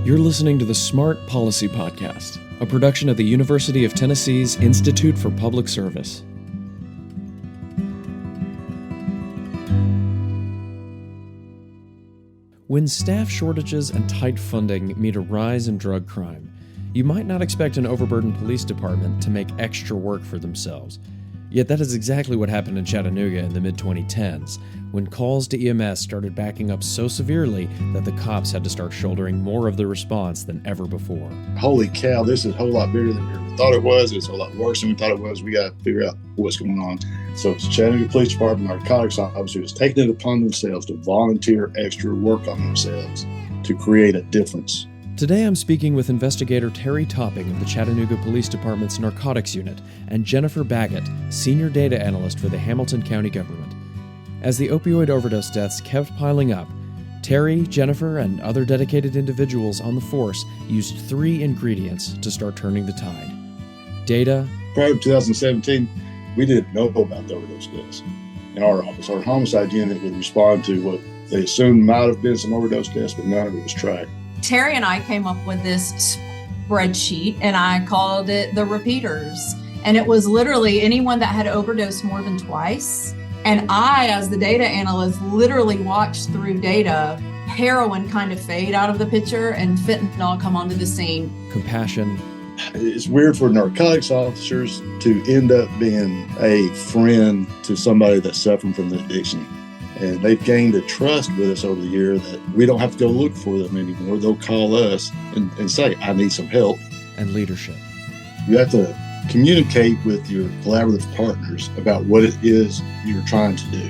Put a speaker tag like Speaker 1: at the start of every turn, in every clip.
Speaker 1: You're listening to the Smart Policy Podcast, a production of the University of Tennessee's Institute for Public Service. When staff shortages and tight funding meet a rise in drug crime, you might not expect an overburdened police department to make extra work for themselves. Yet that is exactly what happened in Chattanooga in the mid-2010s, when calls to EMS started backing up so severely that the cops had to start shouldering more of the response than ever before.
Speaker 2: Holy cow, this is a whole lot bigger than we ever thought it was. It's a lot worse than we thought it was. We got to figure out what's going on. So it's Chattanooga Police Department narcotics officers taking it upon themselves to volunteer extra work on themselves to create a difference.
Speaker 1: Today I'm speaking with Investigator Terry Topping of the Chattanooga Police Department's Narcotics Unit and Jennifer Baggett, Senior Data Analyst for the Hamilton County government. As the opioid overdose deaths kept piling up, Terry, Jennifer, and other dedicated individuals on the force used three ingredients to start turning the tide: data.
Speaker 2: Prior to 2017, we didn't know about the overdose deaths in our office. Our homicide unit would respond to what they assumed might have been some overdose deaths, but none of it was tracked.
Speaker 3: Terry and I came up with this spreadsheet, and I called it the repeaters. And it was literally anyone that had overdosed more than twice. And I, as the data analyst, literally watched through data heroin kind of fade out of the picture and fentanyl come onto the scene.
Speaker 1: Compassion.
Speaker 2: It's weird for narcotics officers to end up being a friend to somebody that's suffering from the addiction. And they've gained a trust with us over the year that we don't have to go look for them anymore. They'll call us and say, I need some help.
Speaker 1: And leadership.
Speaker 2: You have to communicate with your collaborative partners about what it is you're trying to do.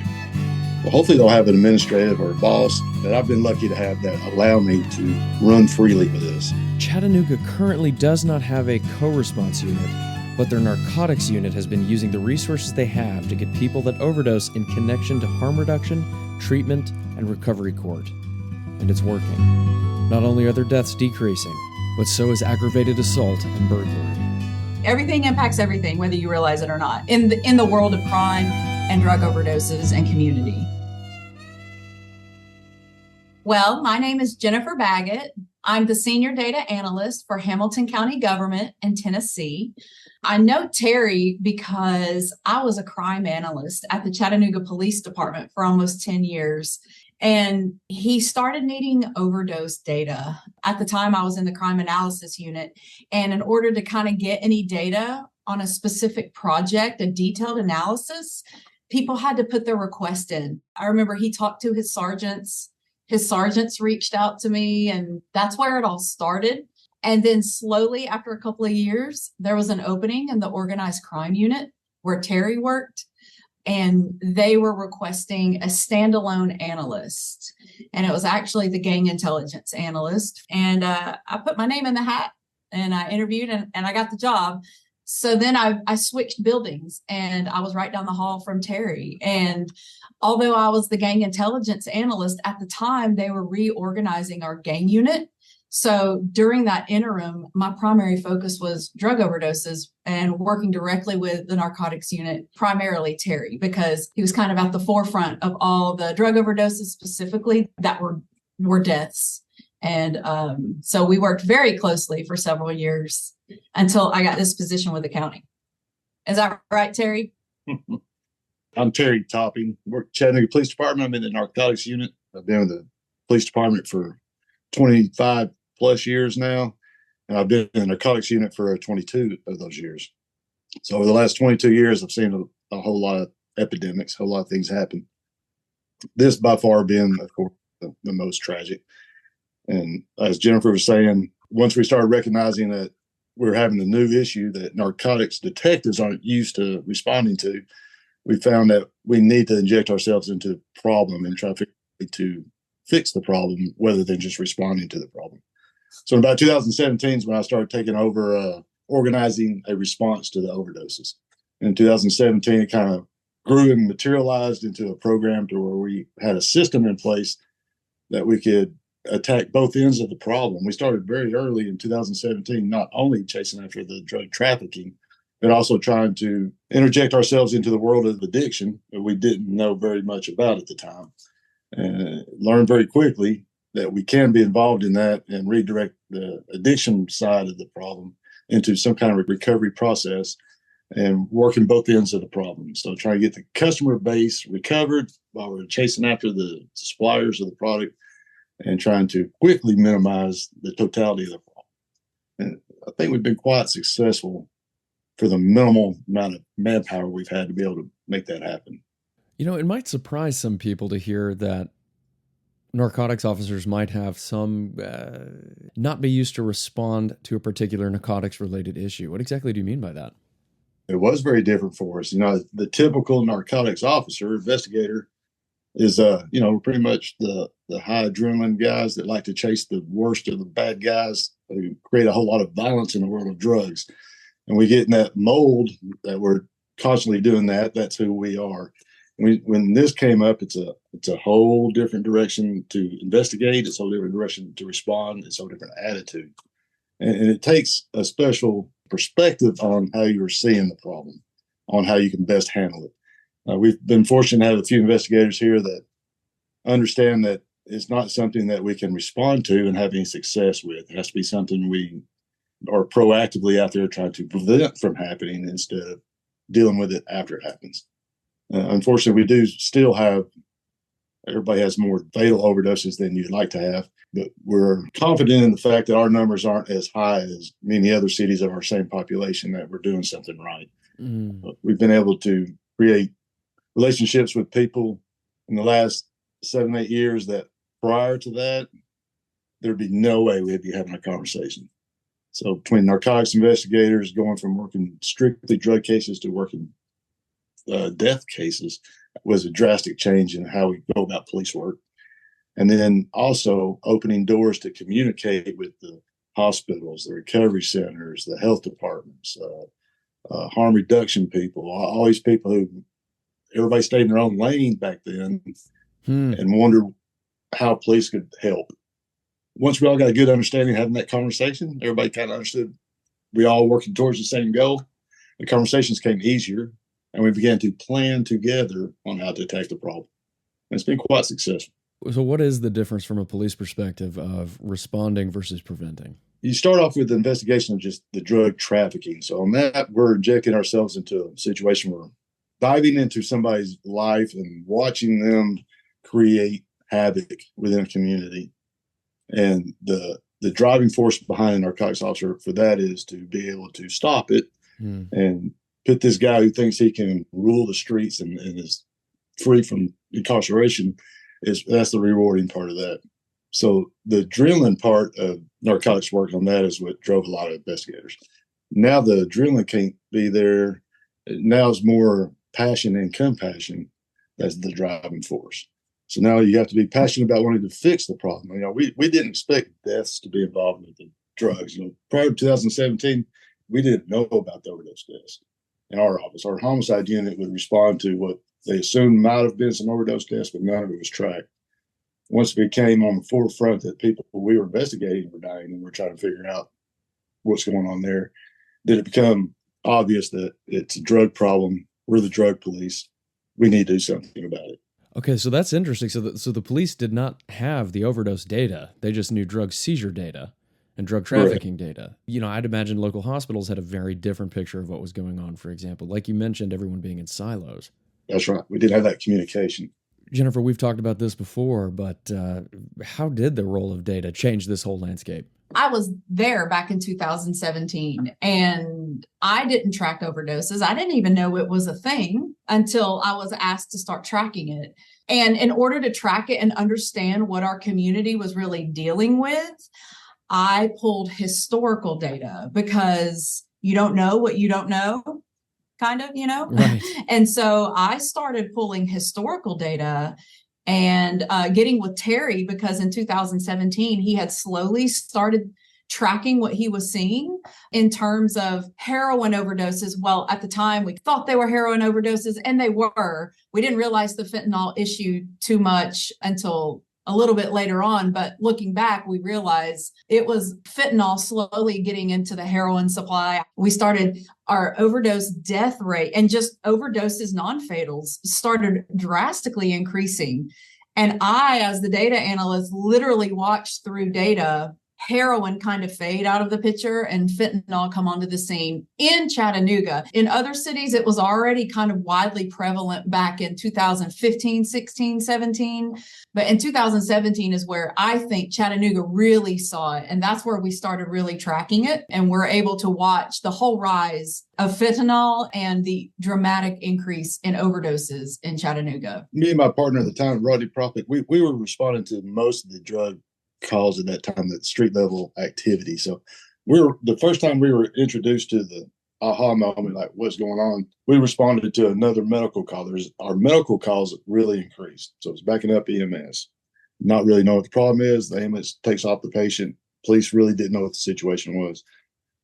Speaker 2: Well, hopefully they'll have an administrative or a boss that I've been lucky to have that allow me to run freely with this.
Speaker 1: Chattanooga currently does not have a co-response unit, but their narcotics unit has been using the resources they have to get people that overdose in connection to harm reduction, treatment, and recovery court. And it's working. Not only are their deaths decreasing, but so is aggravated assault and burglary.
Speaker 3: Everything impacts everything, whether you realize it or not, in the world of crime and drug overdoses and community. Well, my name is Jennifer Baggett. I'm the Senior Data Analyst for Hamilton County Government in Tennessee. I know Terry because I was a crime analyst at the Chattanooga Police Department for almost 10 years. And he started needing overdose data. At the time, I was in the crime analysis unit. And in order to kind of get any data on a specific project, a detailed analysis, people had to put their request in. I remember he talked to his sergeants. His sergeants reached out to me, and that's where it all started. And then slowly, after a couple of years, there was an opening in the organized crime unit where Terry worked. And they were requesting a standalone analyst. And it was actually the gang intelligence analyst. And I put my name in the hat and I interviewed and I got the job. So then I switched buildings and I was right down the hall from Terry. And although I was the gang intelligence analyst at the time, they were reorganizing our gang unit. So during that interim, my primary focus was drug overdoses and working directly with the narcotics unit, primarily Terry, because he was kind of at the forefront of all the drug overdoses specifically that were deaths. And so we worked very closely for several years until I got this position with the county. Is that right, Terry?
Speaker 2: I'm Terry Topping. Work at Chattanooga Police Department. I'm in the narcotics unit. I've been with the police department for 25 plus years now, and I've been in the narcotics unit for 22 of those years. So over the last 22 years, I've seen a whole lot of epidemics, a whole lot of things happen. This by far being, of course, the most tragic. And as Jennifer was saying, once we started recognizing that we're having a new issue that narcotics detectives aren't used to responding to, we found that we need to inject ourselves into the problem and try to fix the problem rather than just responding to the problem. So in about 2017 is when I started taking over organizing a response to the overdoses. In 2017, it kind of grew and materialized into a program to where we had a system in place that we could attack both ends of the problem. We started very early in 2017, not only chasing after the drug trafficking, but also trying to interject ourselves into the world of addiction that we didn't know very much about at the time. And learned very quickly that we can be involved in that and redirect the addiction side of the problem into some kind of recovery process and working both ends of the problem. So trying to get the customer base recovered while we're chasing after the suppliers of the product and trying to quickly minimize the totality of the problem. And I think we've been quite successful for the minimal amount of manpower we've had to be able to make that happen.
Speaker 1: You know, it might surprise some people to hear that narcotics officers might have some not be used to respond to a particular narcotics related issue. What exactly do you mean by that?
Speaker 2: It was very different for us. You know, the typical narcotics officer, investigator, is pretty much the high adrenaline guys that like to chase the worst of the bad guys who create a whole lot of violence in the world of drugs. And we get in that mold that we're constantly doing that. That's who we are. When this came up, it's a whole different direction to investigate. It's a whole different direction to respond. It's a whole different attitude. And it takes a special perspective on how you're seeing the problem, on how you can best handle it. We've been fortunate to have a few investigators here that understand that it's not something that we can respond to and have any success with. It has to be something we are proactively out there trying to prevent from happening instead of dealing with it after it happens. Unfortunately, we do still have, everybody has more fatal overdoses than you'd like to have, but we're confident in the fact that our numbers aren't as high as many other cities of our same population, that we're doing something right. We've been able to create relationships with people in the last 7-8 years that prior to that, there'd be no way we'd be having a conversation. So between narcotics investigators going from working strictly drug cases to working death cases was a drastic change in how we go about police work. And then also opening doors to communicate with the hospitals, the recovery centers, the health departments, harm reduction people, all these people who everybody stayed in their own lane back then and wondered how police could help. Once we all got a good understanding of having that conversation, everybody kind of understood we all working towards the same goal. The conversations came easier, and we began to plan together on how to attack the problem. And it's been quite successful.
Speaker 1: So what is the difference from a police perspective of responding versus preventing?
Speaker 2: You start off with the investigation of just the drug trafficking. So on that, we're injecting ourselves into a situation where diving into somebody's life and watching them create havoc within a community. And the driving force behind a narcotics officer for that is to be able to stop it and put this guy who thinks he can rule the streets and is free from incarceration. That's the rewarding part of that. So the adrenaline part of narcotics work on that is what drove a lot of investigators. Now the adrenaline can't be there. Now it's more passion and compassion as the driving force. So now you have to be passionate about wanting to fix the problem. You know, we didn't expect deaths to be involved with the drugs. You know, prior to 2017, we didn't know about the overdose deaths in our office. Our homicide unit would respond to what they assumed might have been some overdose deaths, but none of it was tracked. Once it became on the forefront that people we were investigating were dying and we're trying to figure out what's going on there, did it become obvious that it's a drug problem? We're the drug police. We need to do something about it.
Speaker 1: Okay, so that's interesting. So the police did not have the overdose data. They just knew drug seizure data and drug trafficking data. You know, I'd imagine local hospitals had a very different picture of what was going on, for example. Like you mentioned, everyone being in silos.
Speaker 2: That's right. We didn't have that communication.
Speaker 1: Jennifer, we've talked about this before, but how did the role of data change this whole landscape?
Speaker 3: I was there back in 2017 and I didn't track overdoses. I didn't even know it was a thing until I was asked to start tracking it. And in order to track it and understand what our community was really dealing with, I pulled historical data because you don't know what you don't know, kind of, you know?
Speaker 1: Right.
Speaker 3: And so I started pulling historical data and getting with Terry because in 2017, he had slowly started tracking what he was seeing in terms of heroin overdoses. Well, at the time, we thought they were heroin overdoses, and they were. We didn't realize the fentanyl issue too much until a little bit later on. But looking back, we realized it was fentanyl slowly getting into the heroin supply. We started our overdose death rate and just overdoses, non-fatals started drastically increasing. And I, as the data analyst, literally watched through data heroin kind of fade out of the picture and fentanyl come onto the scene in Chattanooga. In other cities, it was already kind of widely prevalent back in 2015, 16, 17. But in 2017 is where I think Chattanooga really saw it. And that's where we started really tracking it. And we're able to watch the whole rise of fentanyl and the dramatic increase in overdoses in Chattanooga.
Speaker 2: Me and my partner at the time, Rodney Prophet, we were responding to most of the drug calls at that time, that street level activity. So the first time we were introduced to the aha moment, like what's going on, we responded to another medical call. Our medical calls really increased. So it's backing up EMS. Not really know what the problem is. The ambulance takes off the patient. Police really didn't know what the situation was.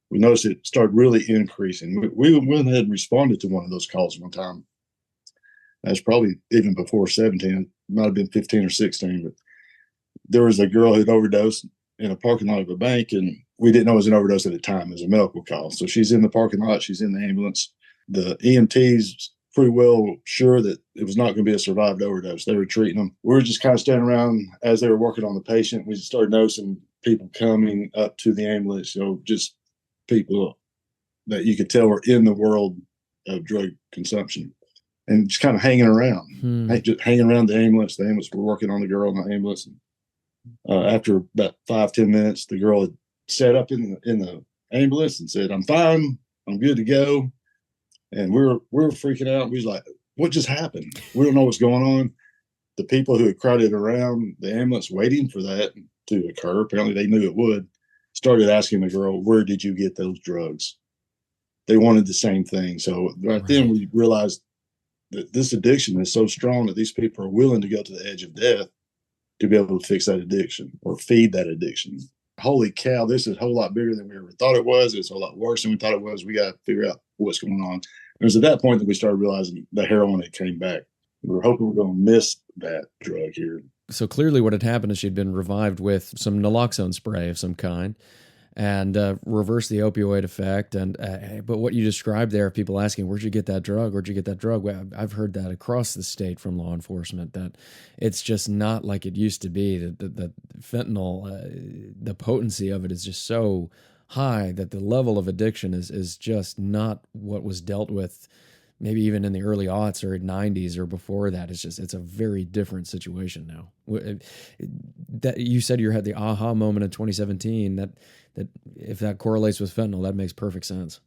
Speaker 2: We noticed it started really increasing. We went ahead and responded to one of those calls one time. That's probably even before 17. It might have been 15 or 16, but there was a girl who'd overdosed in a parking lot of a bank, and we didn't know it was an overdose at the time. It was a medical call. So she's in the parking lot. She's in the ambulance. The EMTs pretty well sure that it was not going to be a survived overdose. They were treating them. We were just kind of standing around as they were working on the patient. We started noticing people coming up to the ambulance, just people that you could tell were in the world of drug consumption and just kind of hanging around, just hanging around the ambulance. The ambulance were working on the girl in the ambulance. After about 5-10 minutes, the girl had sat up in the ambulance and said, "I'm fine. I'm good to go." And we're freaking out. We was like, "What just happened? We don't know what's going on." The people who had crowded around the ambulance waiting for that to occur, apparently they knew it would, started asking the girl, "Where did you get those drugs?" They wanted the same thing. So right then we realized that this addiction is so strong that these people are willing to go to the edge of death to be able to fix that addiction or feed that addiction. Holy cow, this is a whole lot bigger than we ever thought it was. It's a lot worse than we thought it was. We got to figure out what's going on. It was at that point that we started realizing the heroin had came back. We were hoping we were going to miss that drug here.
Speaker 1: So clearly what had happened is she'd been revived with some naloxone spray of some kind and reverse the opioid effect. And but what you described there, people asking, where'd you get that drug? Where'd you get that drug? Well, I've heard that across the state from law enforcement, that it's just not like it used to be. That fentanyl, the potency of it is just so high that the level of addiction is just not what was dealt with maybe even in the early aughts or 90s or before that. It's a very different situation now. That you said you had the aha moment in 2017, that if that correlates with fentanyl, that makes perfect sense.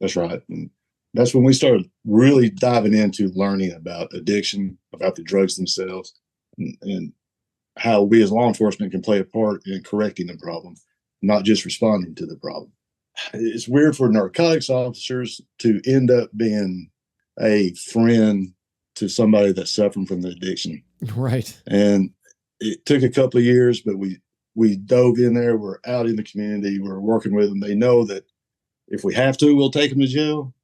Speaker 2: That's right. And that's when we started really diving into learning about addiction, about the drugs themselves, and how we as law enforcement can play a part in correcting the problem, not just responding to the problem. It's weird for narcotics officers to end up being a friend to somebody that's suffering from the addiction.
Speaker 1: Right.
Speaker 2: And it took a couple of years, but we dove in there. We're out in the community. We're working with them. They know that if we have to, we'll take them to jail.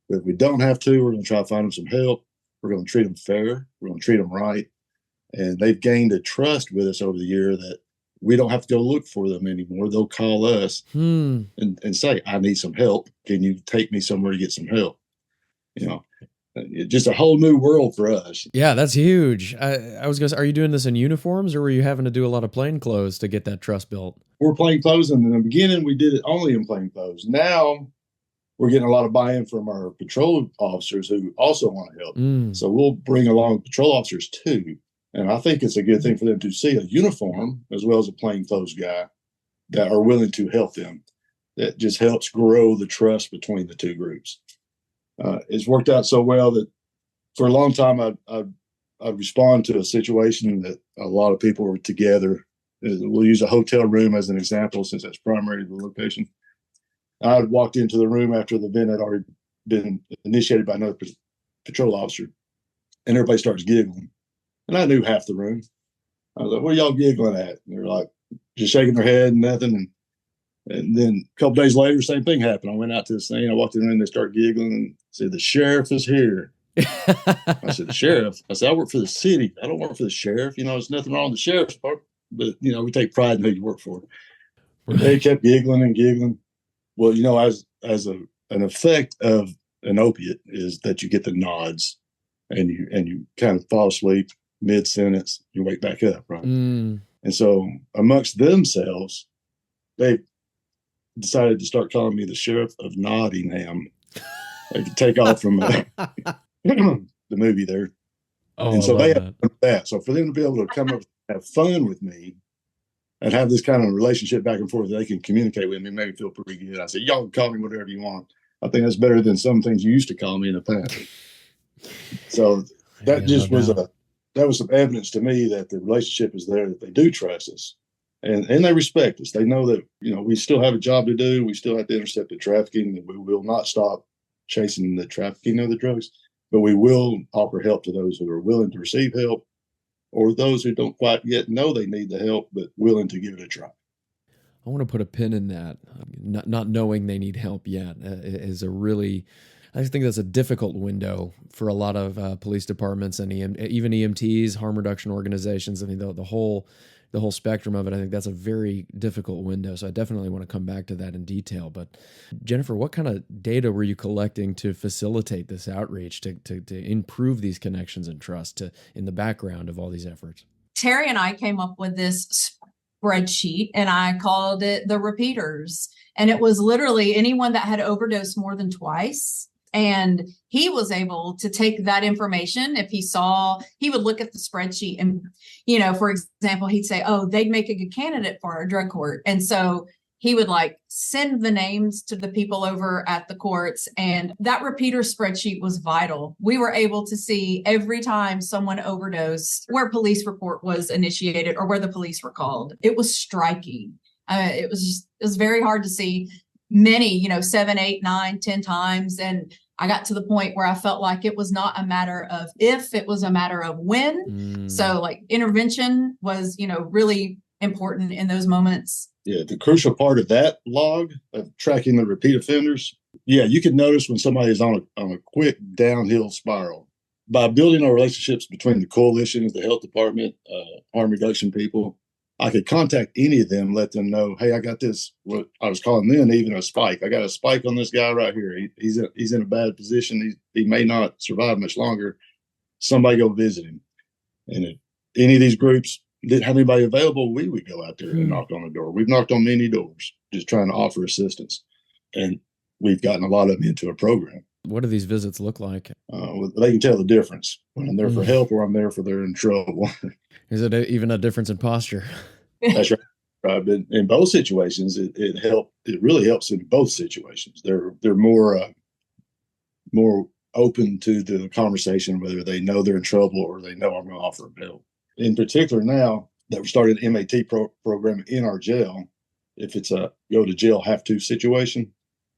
Speaker 2: But if we don't have to, we're going to try to find them some help. We're going to treat them fair. We're going to treat them right. And they've gained a trust with us over the year that we don't have to go look for them anymore. They'll call us and say, "I need some help. Can you take me somewhere to get some help?" Just a whole new world for us.
Speaker 1: Yeah, that's huge. I was going to say, are you doing this in uniforms, or were you having to do a lot of plain clothes to get that trust built?
Speaker 2: We're plain clothes. And in the beginning, we did it only in plain clothes. Now we're getting a lot of buy-in from our patrol officers who also want to help. So we'll bring along patrol officers too. And I think it's a good thing for them to see a uniform as well as a plain clothes guy that are willing to help them. That just helps grow the trust between the two groups. It's worked out so well that for a long time, I'd respond to a situation that a lot of people were together. We'll use a hotel room as an example, since that's primarily the location. I walked into the room after the event had already been initiated by another patrol officer, and everybody starts giggling. And I knew half the room. I was like, "What are y'all giggling at?" And they're like, just shaking their head and nothing. And then a couple days later, same thing happened. I went out to the scene. I walked in the room. They start giggling and said, "The sheriff is here." I said, "The sheriff?" I said, "I work for the city. I don't work for the sheriff. There's nothing wrong with the sheriff's part, but, we take pride in who you work for." They kept giggling and giggling. Well, as an effect of an opiate is that you get the nods and you kind of fall asleep mid-sentence. You wake back up, right? And so amongst themselves, they decided to start calling me the Sheriff of Nottingham. They could take off from the movie there.
Speaker 1: Oh,
Speaker 2: And so
Speaker 1: I
Speaker 2: they
Speaker 1: love
Speaker 2: have
Speaker 1: that.
Speaker 2: that. So for them to be able to come up and have fun with me and have this kind of relationship back and forth, they can communicate with me, make me feel pretty good. I said, y'all can call me whatever you want. I think that's better than some things you used to call me in the past. So that
Speaker 1: Yeah,
Speaker 2: just
Speaker 1: no
Speaker 2: was
Speaker 1: doubt.
Speaker 2: that was some evidence to me that the relationship is there, that they do trust us. And they respect us. They know that, we still have a job to do. We still have to intercept the trafficking, and we will not stop chasing the trafficking of the drugs, but we will offer help to those who are willing to receive help, or those who don't quite yet know they need the help, but willing to give it a try.
Speaker 1: I want to put a pin in that. Not knowing they need help yet is a really, I think that's a difficult window for a lot of police departments and even EMTs, harm reduction organizations. I mean, the whole spectrum of it. I think that's a very difficult window. So I definitely want to come back to that in detail. But Jennifer, what kind of data were you collecting to facilitate this outreach, to improve these connections and trust in the background of all these efforts?
Speaker 3: Terry and I came up with this spreadsheet, and I called it the repeaters. And it was literally anyone that had overdosed more than twice. And he was able to take that information. If he would look at the spreadsheet and, for example, he'd say, oh, they'd make a good candidate for our drug court. And so he would send the names to the people over at the courts. And that repeater spreadsheet was vital. We were able to see every time someone overdosed where police report was initiated or where the police were called. It was striking. It was very hard to see many, 7, 8, 9, 10 times. And I got to the point where I felt like it was not a matter of if, it was a matter of when. So intervention was, really important in those moments.
Speaker 2: Yeah, the crucial part of that log of tracking the repeat offenders, you could notice when somebody is on a quick downhill spiral. By building our relationships between the coalition, the health department, harm reduction people, I could contact any of them, let them know, hey, I got this, what I was calling then even a spike. I got a spike on this guy right here. He's in a bad position. He may not survive much longer. Somebody go visit him. And if any of these groups didn't have anybody available, we would go out there and knock on the door. We've knocked on many doors just trying to offer assistance. And we've gotten a lot of them into a program.
Speaker 1: What do these visits look like?
Speaker 2: They can tell the difference when I'm there for help or I'm there for they're in trouble.
Speaker 1: Is it even a difference in posture?
Speaker 2: That's right. But in both situations, it helped. It really helps in both situations. They're more open to the conversation, whether they know they're in trouble or they know I'm going to offer them help. In particular, now that we're starting an MAT program in our jail, if it's a go to jail have to situation,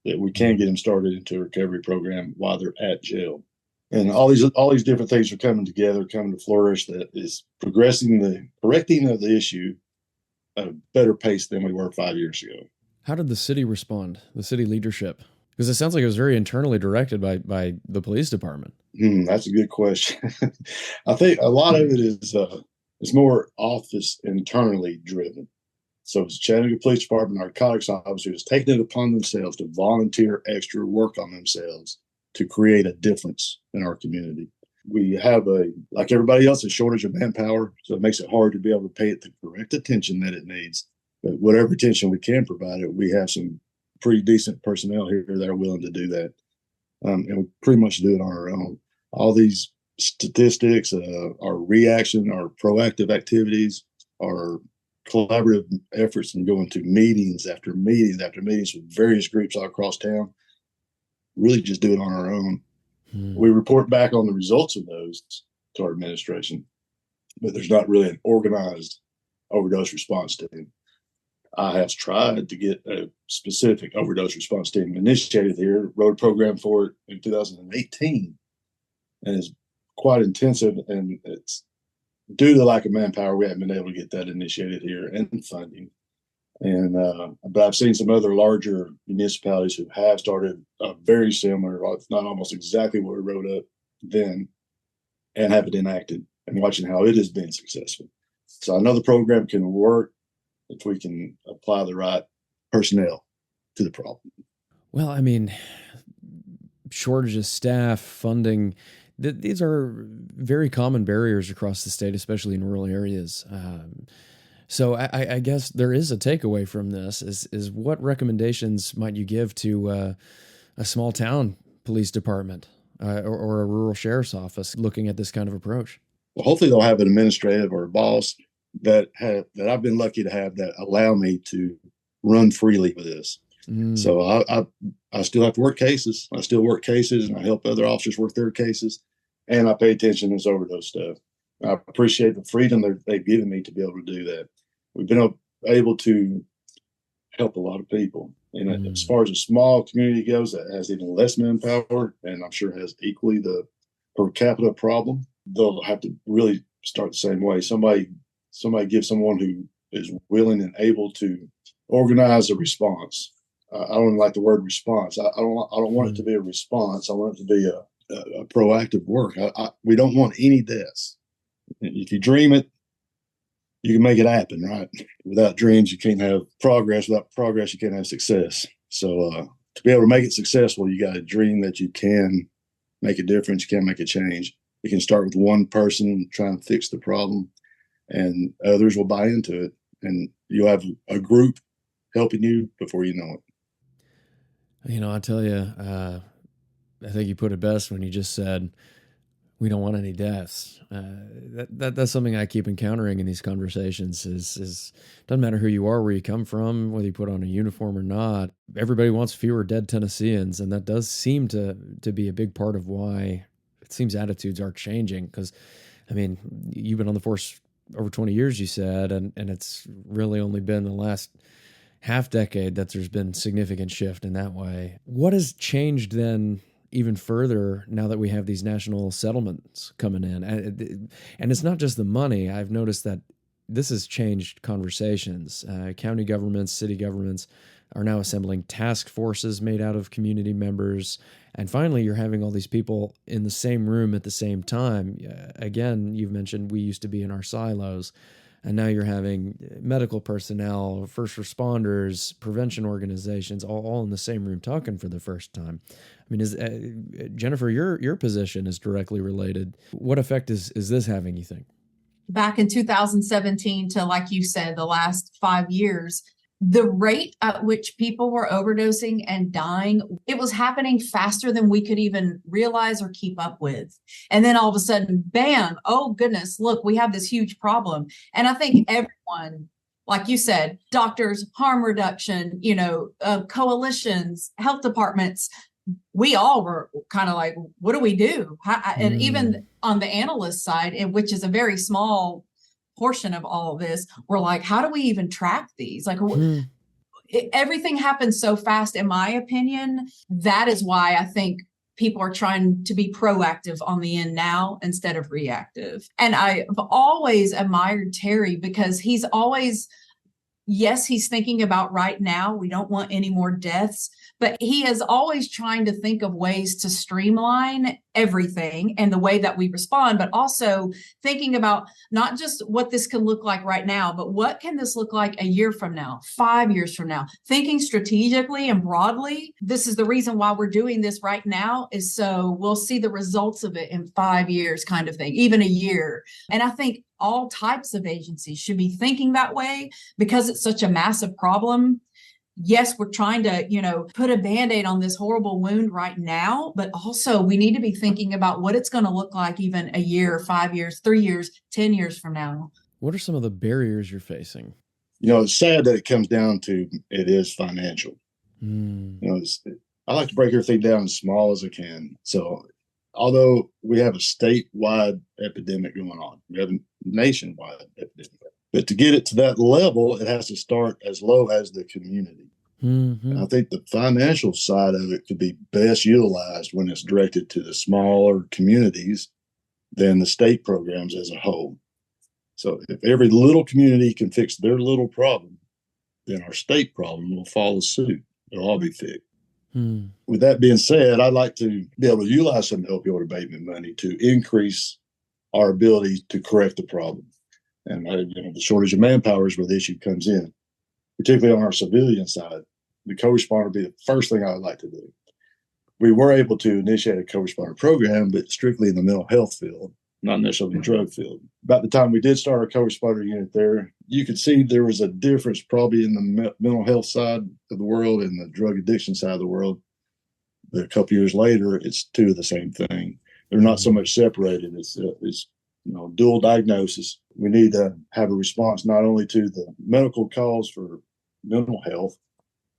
Speaker 2: that we can get them started into a recovery program while they're at jail. And all these different things are coming together, coming to flourish. That is progressing the correcting of the issue at a better pace than we were 5 years ago.
Speaker 1: How did the city respond? The city leadership, because it sounds like it was very internally directed by the police department.
Speaker 2: That's a good question. I think a lot of it is more office internally driven. So it's Chattanooga Police Department narcotics officers taking it upon themselves to volunteer extra work on themselves to create a difference in our community. We have like everybody else, a shortage of manpower, so it makes it hard to be able to pay it the correct attention that it needs. But whatever attention we can provide it, we have some pretty decent personnel here that are willing to do that. And we pretty much do it on our own. All these statistics, our reaction, our proactive activities, our collaborative efforts and going to meetings after meetings after meetings with various groups all across town, really just do it on our own. We report back on the results of those to our administration, but there's not really an organized overdose response team. I have tried to get a specific overdose response team initiated here, wrote a program for it in 2018, and it's quite intensive, and it's due to lack of manpower, we haven't been able to get that initiated here and funding. And but I've seen some other larger municipalities who have started very similar, if not almost exactly what we wrote up then, and have it enacted, and watching how it has been successful. So I know the program can work if we can apply the right personnel to the problem.
Speaker 1: Well, I mean, shortage of staff, funding, these are very common barriers across the state, especially in rural areas. So I guess there is a takeaway from this is what recommendations might you give to a small town police department or a rural sheriff's office looking at this kind of approach?
Speaker 2: Well, hopefully they'll have an administrative or a boss that I've been lucky to have that allow me to run freely with this. So I still have to work cases. I still work cases, and I help other officers work their cases, and I pay attention to this overdose stuff. I appreciate the freedom they've given me to be able to do that. We've been able to help a lot of people. And as far as a small community goes that has even less manpower, and I'm sure has equally the per capita problem, they'll have to really start the same way. Somebody give someone who is willing and able to organize a response. I don't like the word response. I don't want it to be a response. I want it to be a proactive work. We don't want any deaths. If you dream it, you can make it happen, right? Without dreams, you can't have progress. Without progress, you can't have success. So to be able to make it successful, you got to dream that you can make a difference. You can make a change. You can start with one person trying to fix the problem, and others will buy into it. And you'll have a group helping you before you know it.
Speaker 1: I tell you, I think you put it best when you just said, we don't want any deaths. That's something I keep encountering in these conversations is doesn't matter who you are, where you come from, whether you put on a uniform or not. Everybody wants fewer dead Tennesseans. And that does seem to be a big part of why it seems attitudes are changing. Because, you've been on the force over 20 years, you said, and it's really only been the last half decade that there's been significant shift in that way. What has changed then even further now that we have these national settlements coming in? And it's not just the money. I've noticed that this has changed conversations. County governments, city governments are now assembling task forces made out of community members. And finally, you're having all these people in the same room at the same time. Again, you've mentioned we used to be in our silos. And now you're having medical personnel, first responders, prevention organizations, all in the same room talking for the first time. Jennifer, your position is directly related. What effect is this having, you think?
Speaker 3: Back in 2017 to, like you said, the last 5 years, the rate at which people were overdosing and dying, it was happening faster than we could even realize or keep up with. And then all of a sudden, bam, oh goodness, look, we have this huge problem. And I think everyone, like you said, doctors, harm reduction, coalitions, health departments, we all were kind of like, what do we do? And even on the analyst side, which is a very small portion of all of this, we're like, how do we even track these? Like everything happens so fast, in my opinion. That is why I think people are trying to be proactive on the end now instead of reactive. And I've always admired Terry because he's always, yes, he's thinking about right now, we don't want any more deaths, but he is always trying to think of ways to streamline everything and the way that we respond, but also thinking about not just what this can look like right now, but what can this look like a year from now, 5 years from now, thinking strategically and broadly. This is the reason why we're doing this right now, is so we'll see the results of it in 5 years kind of thing, even a year. And I think all types of agencies should be thinking that way because it's such a massive problem. Yes, we're trying to, put a Band-Aid on this horrible wound right now, but also we need to be thinking about what it's going to look like even a year, 5 years, 3 years, 10 years from now.
Speaker 1: What are some of the barriers you're facing?
Speaker 2: It's sad that it comes down to it is financial. I like to break everything down as small as I can. So although we have a statewide epidemic going on, we have a nationwide epidemic. But to get it to that level, it has to start as low as the community. And I think the financial side of it could be best utilized when it's directed to the smaller communities than the state programs as a whole. So if every little community can fix their little problem, then our state problem will follow suit. It'll all be fixed. With that being said, I'd like to be able to utilize some opioid abatement money to increase our ability to correct the problem. And the shortage of manpower is where the issue comes in, particularly on our civilian side. The co-responder would be the first thing I would like to do. We were able to initiate a co-responder program, but strictly in the mental health field. not necessarily the drug field. About the time we did start our co-responder unit there, you could see there was a difference probably in the mental health side of the world and the drug addiction side of the world. But a couple years later, it's two of the same thing. They're not so much separated. It's dual diagnosis. We need to have a response not only to the medical cause for mental health,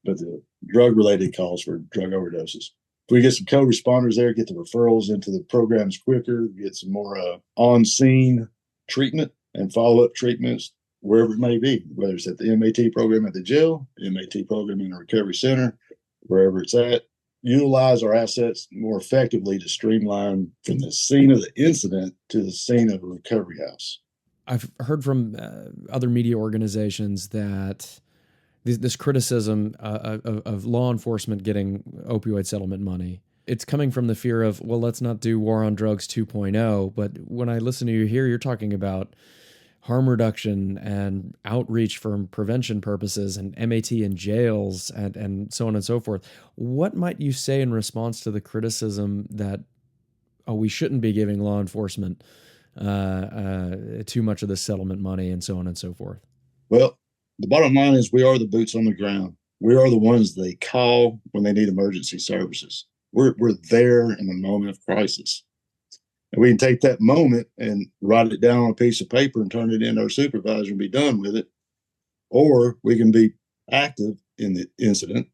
Speaker 2: but the drug-related cause for drug overdoses. If we get some co-responders there, get the referrals into the programs quicker, get some more on-scene treatment and follow-up treatments wherever it may be, whether it's at the MAT program at the jail, MAT program in a recovery center, wherever it's at. Utilize our assets more effectively to streamline from the scene of the incident to the scene of a recovery house.
Speaker 1: I've heard from other media organizations that this criticism of law enforcement getting opioid settlement money, it's coming from the fear of, well, let's not do War on Drugs 2.0. But when I listen to you here, you're talking about harm reduction and outreach for prevention purposes and MAT in jails and so on and so forth. What might you say in response to the criticism that, we shouldn't be giving law enforcement too much of the settlement money and so on and so forth?
Speaker 2: Well, the bottom line is we are the boots on the ground. We are the ones they call when they need emergency services. We're there in the moment of crisis. And we can take that moment and write it down on a piece of paper and turn it into our supervisor and be done with it. Or we can be active in the incident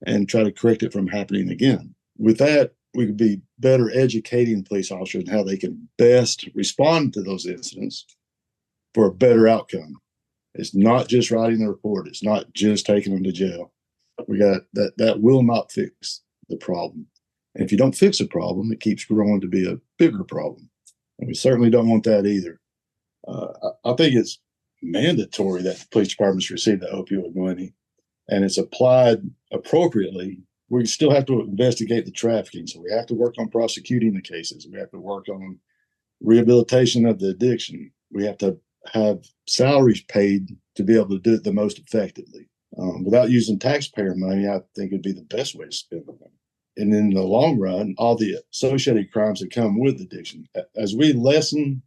Speaker 2: and try to correct it from happening again. With that, we could be better educating police officers on how they can best respond to those incidents for a better outcome. It's not just writing the report. It's not just taking them to jail. We got that will not fix the problem. And if you don't fix a problem, it keeps growing to be a bigger problem. And we certainly don't want that either. I think it's mandatory that the police departments receive the opioid money and it's applied appropriately. We still have to investigate the trafficking. So we have to work on prosecuting the cases. We have to work on rehabilitation of the addiction. We have to have salaries paid to be able to do it the most effectively. Without using taxpayer money, I think it'd be the best way to spend the money. And in the long run, all the associated crimes that come with addiction, as we lessen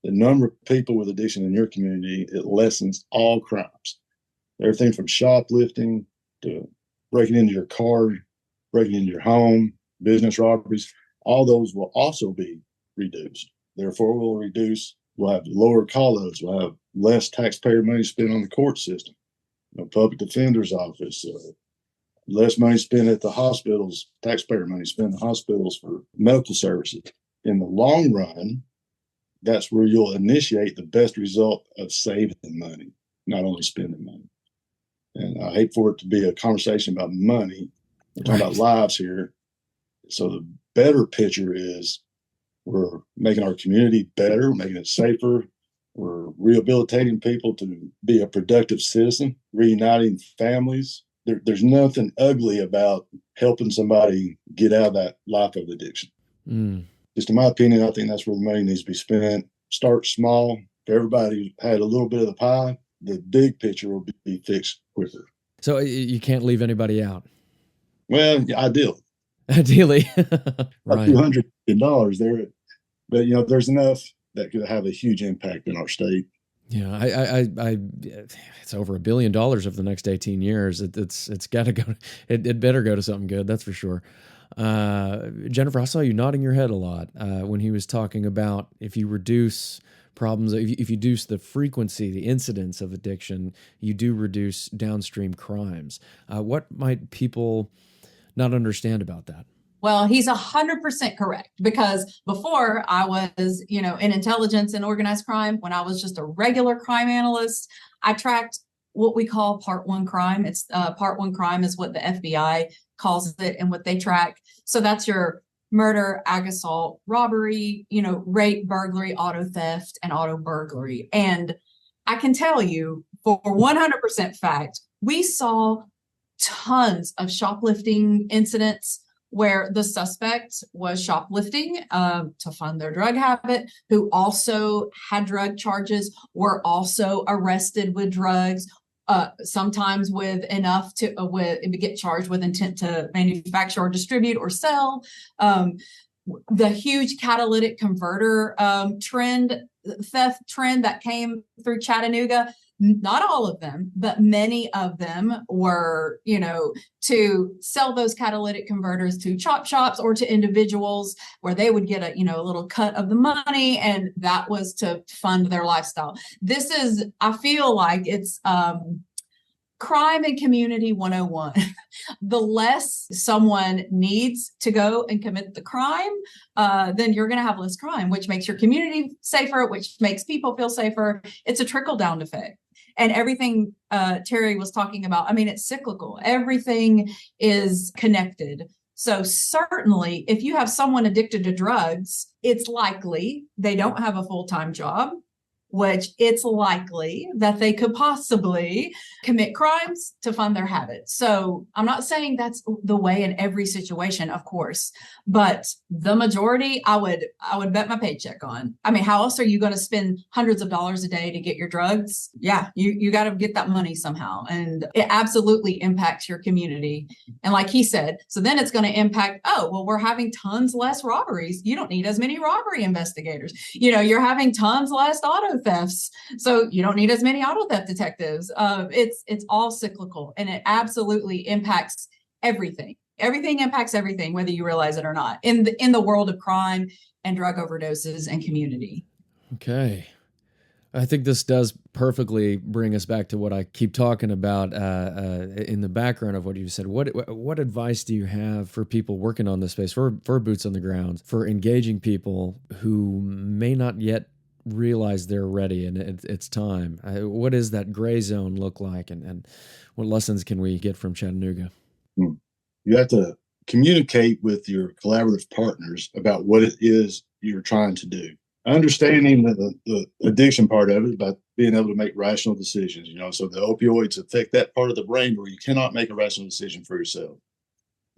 Speaker 2: the number of people with addiction in your community, it lessens all crimes. Everything from shoplifting to breaking into your car, breaking into your home, business robberies, all those will also be reduced. Therefore, we'll have lower call loads, we'll have less taxpayer money spent on the court system, public defender's office, less money spent at the hospitals, taxpayer money spent in the hospitals for medical services. In the long run, that's where you'll initiate the best result of saving money, not only spending money. And I hate for it to be a conversation about money. We're talking about lives here. So the better picture is we're making our community better, making it safer. We're rehabilitating people to be a productive citizen, reuniting families. There's nothing ugly about helping somebody get out of that life of addiction. Just in my opinion, I think that's where the money needs to be spent. Start small. If everybody had a little bit of the pie, the big picture will be fixed quicker.
Speaker 1: So you can't leave anybody out?
Speaker 2: Well, ideally.
Speaker 1: Ideally. Right.
Speaker 2: $200 million there. But, there's enough that could have a huge impact in our state.
Speaker 1: Yeah, I it's over $1 billion over the next 18 years. It's got to go. It better go to something good. That's for sure. Jennifer, I saw you nodding your head a lot when he was talking about if you reduce problems, if you reduce the frequency, the incidence of addiction, you do reduce downstream crimes. What might people not understand about that?
Speaker 3: Well, he's 100% correct, because before I was, in intelligence and organized crime, when I was just a regular crime analyst, I tracked what we call Part 1 crime. It's Part 1 crime is what the FBI calls it and what they track. So that's your murder, ag assault, robbery, rape, burglary, auto theft, and auto burglary. And I can tell you for 100% fact, we saw tons of shoplifting incidents where the suspect was shoplifting to fund their drug habit, who also had drug charges, were also arrested with drugs, sometimes with enough to get charged with intent to manufacture or distribute or sell. the huge catalytic converter theft trend that came through Chattanooga. Not all of them, but many of them were, to sell those catalytic converters to chop shops or to individuals where they would get a little cut of the money, and that was to fund their lifestyle. I feel like it's crime and community 101. The less someone needs to go and commit the crime, then you're going to have less crime, which makes your community safer, which makes people feel safer. It's a trickle-down effect. And everything Terry was talking about, it's cyclical. Everything is connected. So certainly, if you have someone addicted to drugs, it's likely they don't have a full-time job, which it's likely that they could possibly commit crimes to fund their habits. So I'm not saying that's the way in every situation, of course, but the majority I would bet my paycheck on. How else are you going to spend hundreds of dollars a day to get your drugs? Yeah, you got to get that money somehow. And it absolutely impacts your community. And like he said, so then it's going to impact, we're having tons less robberies. You don't need as many robbery investigators. You're having tons less auto thefts. So you don't need as many auto theft detectives. It's all cyclical, and it absolutely impacts everything. Everything impacts everything, whether you realize it or not, in the world of crime and drug overdoses and community.
Speaker 1: Okay. I think this does perfectly bring us back to what I keep talking about in the background of what you said. What advice do you have for people working on this space, for boots on the ground, for engaging people who may not yet realize they're ready and it's time? What does that gray zone look like, and what lessons can we get from Chattanooga?
Speaker 2: You have to communicate with your collaborative partners about what it is you're trying to do. Understanding the addiction part of it, about being able to make rational decisions, so the opioids affect that part of the brain where you cannot make a rational decision for yourself.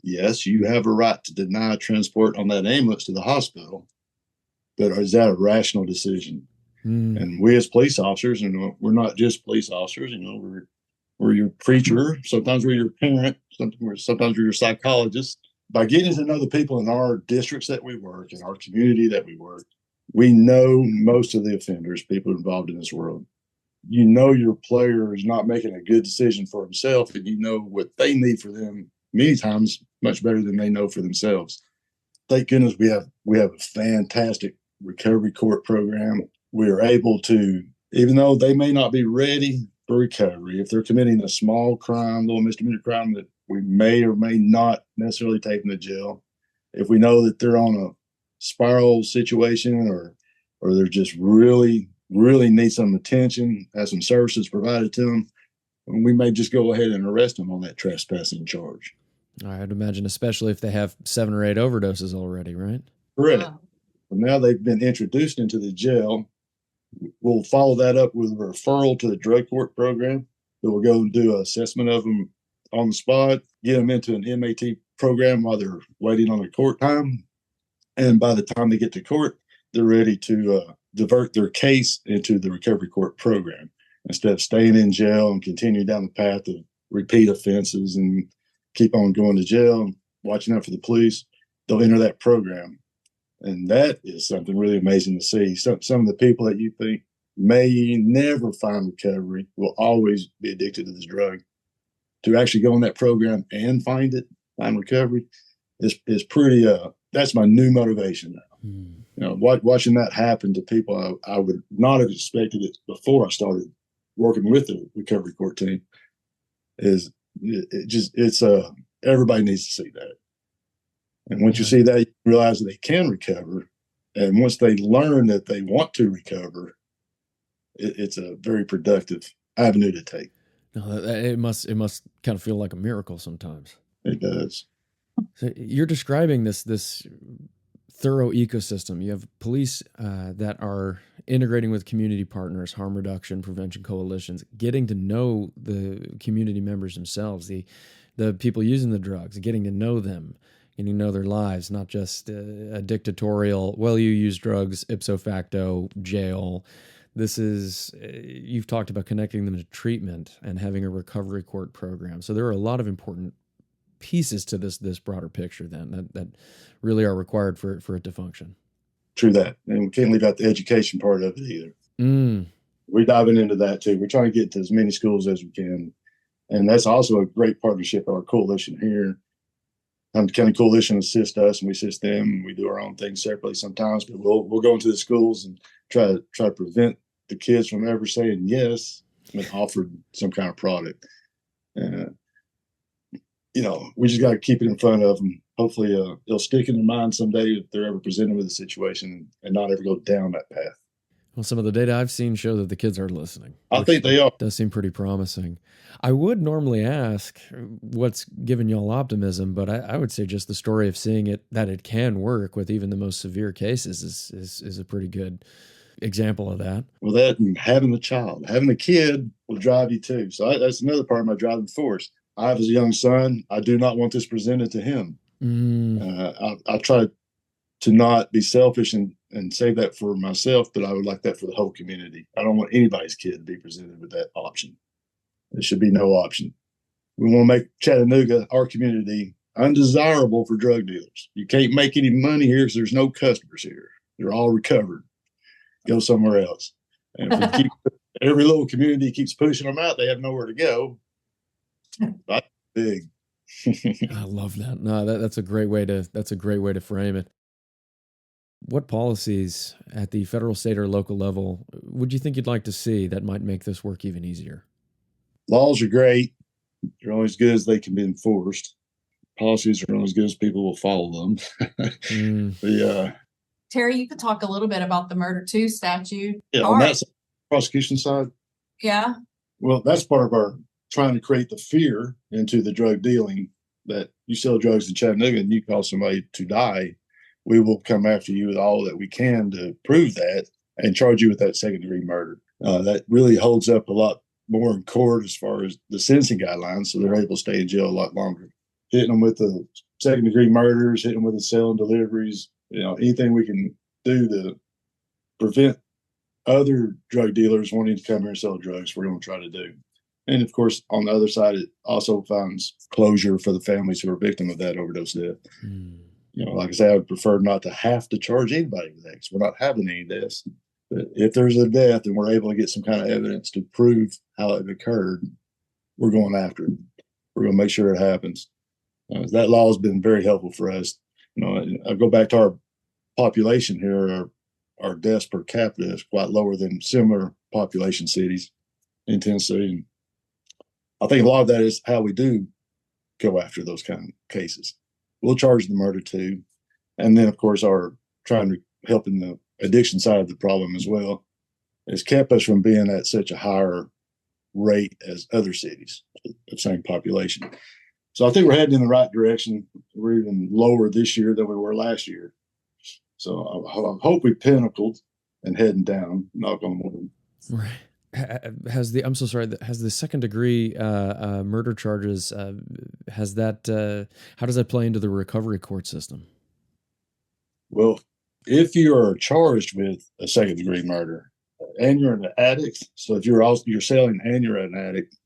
Speaker 2: Yes, you have a right to deny transport on that ambulance to the hospital, but is that a rational decision? And we as police officers, we're not just police officers, we're your preacher, sometimes we're your parent, sometimes we're your psychologist. By getting to know the people in our districts that we work, in our community that we work, we know most of the offenders, people involved in this world. Your player is not making a good decision for himself, and what they need for them many times much better than they know for themselves. Thank goodness we have a fantastic recovery court program. We are able to, even though they may not be ready for recovery, if they're committing a small crime, little misdemeanor crime that we may or may not necessarily take them to jail, if we know that they're on a spiral situation or they're just really need some attention, have some services provided to them, we may just go ahead and arrest them on that trespassing charge.
Speaker 1: I'd imagine, especially if they have 7 or 8 overdoses already, right?
Speaker 2: Correct. Wow. Well, now they've been introduced into the jail. We'll follow that up with a referral to the drug court program. We'll go and do an assessment of them on the spot, get them into an MAT program while they're waiting on the court time. And by the time they get to court, they're ready to divert their case into the recovery court program instead of staying in jail and continue down the path of repeat offenses and keep on going to jail and watching out for the police. They'll enter that program. And that is something really amazing to see. Some of the people that you think may never find recovery will always be addicted to this drug. To actually go in that program and find recovery is pretty, that's my new motivation now. Watching that happen to people, I would not have expected it before I started working with the recovery court team. Everybody needs to see that. And once you see that, you realize that they can recover. And once they learn that they want to recover, it's a very productive avenue to take.
Speaker 1: No, it must kind of feel like a miracle sometimes.
Speaker 2: It does.
Speaker 1: So you're describing this thorough ecosystem. You have police that are integrating with community partners, harm reduction, prevention coalitions, getting to know the community members themselves, the people using the drugs, getting to know them, getting to know their lives, not just a dictatorial, well, you use drugs, ipso facto, jail. This is, you've talked about connecting them to treatment and having a recovery court program. So there are a lot of important pieces to this broader picture then that really are required for it to function.
Speaker 2: True that. And we can't leave out the education part of it either.
Speaker 1: Mm.
Speaker 2: We're diving into that too. We're trying to get to as many schools as we can. And that's also a great partnership of our coalition here. The county coalition assists us and we assist them. We do our own things separately sometimes, but we'll go into the schools and try to prevent the kids from ever saying yes when offered some kind of product. We just got to keep it in front of them. Hopefully it'll stick in their mind someday if they're ever presented with a situation and not ever go down that path.
Speaker 1: Well, some of the data I've seen show that the kids are listening.
Speaker 2: I think they are.
Speaker 1: Does seem pretty promising. I would normally ask what's given y'all optimism, but I would say just the story of seeing that it can work with even the most severe cases is a pretty good example of that.
Speaker 2: Well, that and having a kid will drive you too. So that's another part of my driving force. I have a young son. I do not want this presented to him. I try to not be selfish and save that for myself, but I would like that for the whole community. I don't want anybody's kid to be presented with that option. There should be no option. We want to make Chattanooga, our community, undesirable for drug dealers. You can't make any money here because there's no customers here. They're all recovered. Go somewhere else. And if we every little community keeps pushing them out, they have nowhere to go. That's big.
Speaker 1: I love that. No, that's a great way to frame it. What policies at the federal, state, or local level would you think you'd like to see that might make this work even easier?
Speaker 2: Laws are great. They're only as good as they can be enforced. Policies are only as good as people will follow them.
Speaker 3: Terry, you could talk a little bit about the Murder 2 statute.
Speaker 2: Yeah, on that prosecution side.
Speaker 3: Yeah.
Speaker 2: Well, that's part of our trying to create the fear into the drug dealing that you sell drugs in Chattanooga and you cause somebody to die. We will come after you with all that we can to prove that and charge you with that second-degree murder. That really holds up a lot more in court as far as the sentencing guidelines, so they're able to stay in jail a lot longer. Hitting them with the second-degree murders, hitting them with the sale and deliveries, anything we can do to prevent other drug dealers wanting to come here and sell drugs, we're going to try to do. And, of course, on the other side, it also finds closure for the families who are victim of that overdose death. Like I say, I would prefer not to have to charge anybody with that because we're not having any deaths. But if there's a death and we're able to get some kind of evidence to prove how it occurred, we're going after it. We're going to make sure it happens. That law has been very helpful for us. I go back to our population here. Our deaths per capita is quite lower than similar population cities in Tennessee. And I think a lot of that is how we do go after those kind of cases. We'll charge the murder too. And then, of course, our trying to help in the addiction side of the problem as well has kept us from being at such a higher rate as other cities of the same population. So I think we're heading in the right direction. We're even lower this year than we were last year. So I hope we pinnacled and heading down, knock on wood.
Speaker 1: Right. Has the second degree murder charges, how does that play into the recovery court system?
Speaker 2: Well, if you are charged with a second degree murder and you're an addict, so if you're selling and you're an addict,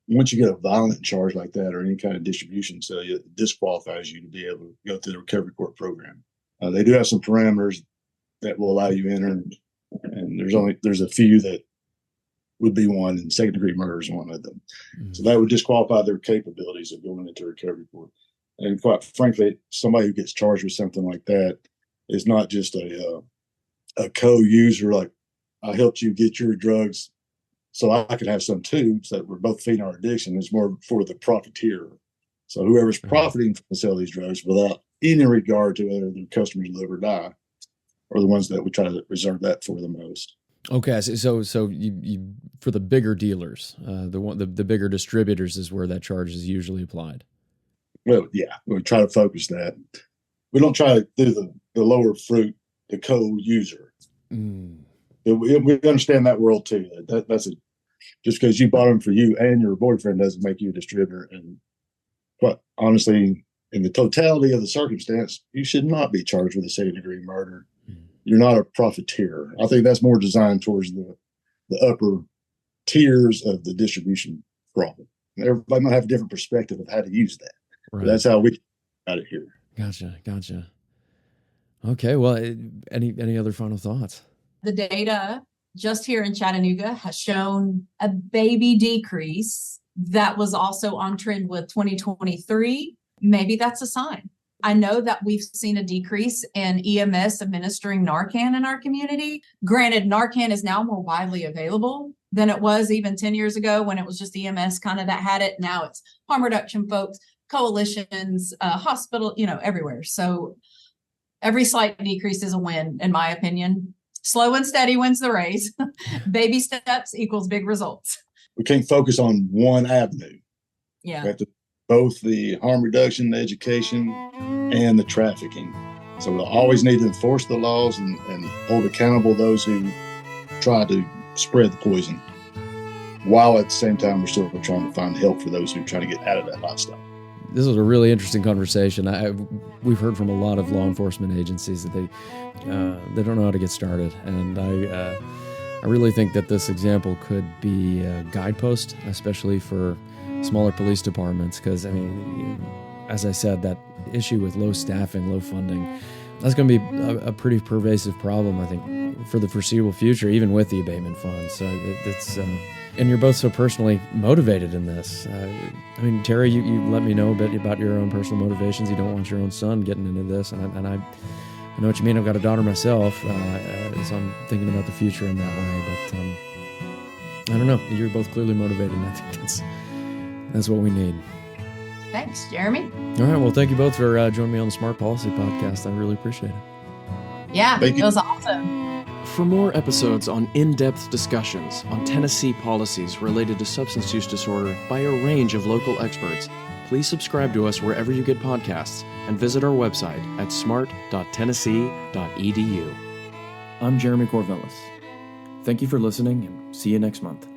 Speaker 2: once you get a violent charge like that or any kind of distribution, so it disqualifies you to be able to go through the recovery court program. They do have some parameters that will allow you in, and there's a few that would be one, and second degree murder is one of them. Mm-hmm. So that would disqualify their capabilities of going into recovery court. And quite frankly, somebody who gets charged with something like that is not just a co-user, like I helped you get your drugs so I can have some too, so that we're both feeding our addiction. It's more for the profiteer. So whoever's profiting from the sale of these drugs without any regard to whether the customers live or die are the ones that we try to reserve that for the most.
Speaker 1: Okay, so you for the bigger dealers, the bigger distributors is where that charge is usually applied.
Speaker 2: Well, yeah, we try to focus that. We don't try to do the lower fruit, the co-user. We understand that world too. That's just because you bought them for you and your boyfriend doesn't make you a distributor. And but honestly, in the totality of the circumstance, you should not be charged with a second degree murder. You're not a profiteer. I think that's more designed towards the upper tiers of the distribution problem. Everybody might have a different perspective of how to use that.
Speaker 1: Right.
Speaker 2: That's how we got it here.
Speaker 1: Gotcha. Okay. Well, any other final thoughts?
Speaker 3: The data just here in Chattanooga has shown a baby decrease that was also on trend with 2023. Maybe that's a sign. I know that we've seen a decrease in EMS administering Narcan in our community. Granted, Narcan is now more widely available than it was even 10 years ago when it was just EMS kind of that had it. Now it's harm reduction folks, coalitions, hospital, everywhere. So every slight decrease is a win, in my opinion. Slow and steady wins the race. Baby steps equals big results.
Speaker 2: We can't focus on one avenue.
Speaker 3: Yeah.
Speaker 2: We have to both the harm reduction, the education, and the trafficking. So we'll always need to enforce the laws and hold accountable those who try to spread the poison, while at the same time we're still trying to find help for those who are trying to get out of that lifestyle.
Speaker 1: This was a really interesting conversation. We've heard from a lot of law enforcement agencies that they don't know how to get started, and I really think that this example could be a guidepost, especially for smaller police departments, because as I said, that issue with low staffing, low funding, that's going to be a pretty pervasive problem, I think, for the foreseeable future, even with the abatement funds. So it's and you're both so personally motivated in this. Terry, you let me know a bit about your own personal motivations. You don't want your own son getting into this, and I know what you mean. I've got a daughter myself, so I'm thinking about the future in that way. But I don't know. You're both clearly motivated, and I think that's what we need.
Speaker 3: Thanks, Jeremy.
Speaker 1: All right. Well, thank you both for joining me on the Smart Policy Podcast. I really appreciate it.
Speaker 3: Yeah, it was awesome.
Speaker 1: For more episodes on in-depth discussions on Tennessee policies related to substance use disorder by a range of local experts, please subscribe to us wherever you get podcasts and visit our website at smart.tennessee.edu. I'm Jeremy Corvellis. Thank you for listening, and see you next month.